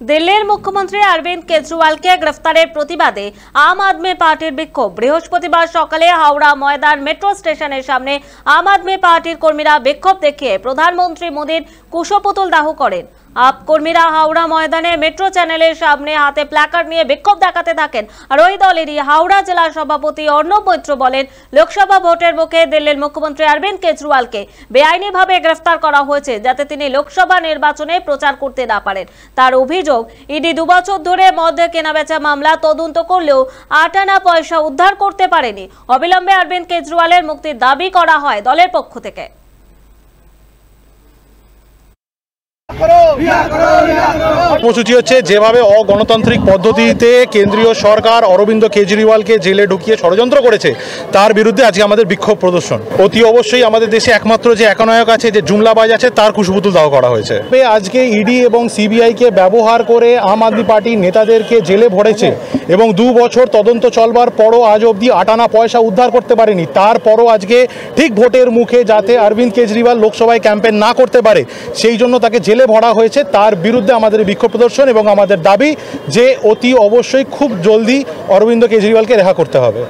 দিল্লির মুখ্যমন্ত্রী অরবিন্দ কেজরিওয়ালকে গ্রেফতারের প্রতিবাদে আম আদমি পার্টির বিক্ষোভ। বৃহস্পতিবার সকালে হাওড়া ময়দান মেট্রো স্টেশনের সামনে আম আদমি পার্টির কর্মীরা বিক্ষোভ দেখিয়ে প্রধানমন্ত্রী মোদীর কুশপুতুল দাহ করেন। আপ কর্মীরা হাওড়া ময়দানে মেট্রো চ্যানেলের সামনে হাতে প্ল্যাকার্ড নিয়ে বিক্ষোভ দেখাতে থাকেন। আর ওই দলেরই হাওড়া জেলা সভাপতি অর্ণব মৈত্র বলেন, লোকসভা ভোটের মুখে দিল্লির মুখ্যমন্ত্রী অরবিন্দ কেজরিওয়ালকে বেআইনিভাবে গ্রেফতার করা হয়েছে, যাতে তিনি লোকসভা নির্বাচনে প্রচার করতে না পারেন। তার অভিযোগ, ইডি 2 বছর ধরে মদ কেনাবেচা মামলা তদন্ত করলেও 8 আনা পয়সা উদ্ধার করতে পারেনি। অবিলম্বে অরবিন্দ কেজরিওয়ালের মুক্তির দাবি করা হয় দলের পক্ষ থেকে। কর্মসূচি হচ্ছে যেভাবে অগণতান্ত্রিক পদ্ধতিতে কেন্দ্রীয় সরকার অরবিন্দ কেজরিওয়ালকে জেলে ঢুকিয়ে ষড়যন্ত্র করেছে, তার বিরুদ্ধে আজকে আমাদের বিক্ষোভ প্রদর্শন। অতি অবশ্যই আমাদের দেশে একমাত্র যে একনায়ক আছে, যে জুমলাবাজ আছে, তার কুশপুতুল দাহ করা হয়েছে। আজকে ইডি এবং সিবিআইকে ব্যবহার করে আম আদমি পার্টির নেতাদেরকে জেলে ভরেছে এবং 2 বছর তদন্ত চলবার পরও আজ অবধি 8 আনা পয়সা উদ্ধার করতে পারেনি। তারপরও আজকে ঠিক ভোটের মুখে যাতে অরবিন্দ কেজরিওয়াল লোকসভায় ক্যাম্পেন না করতে পারে, সেই জন্য তাকে জেলে ভরা হয়েছে। তার বিরুদ্ধে আমাদের বিক্ষোভ প্রদর্শন এবং আমাদের দাবি যে অতি অবশ্যই খুব জলদি অরবিন্দ কেজরিওয়ালকে রেহা করতে হবে।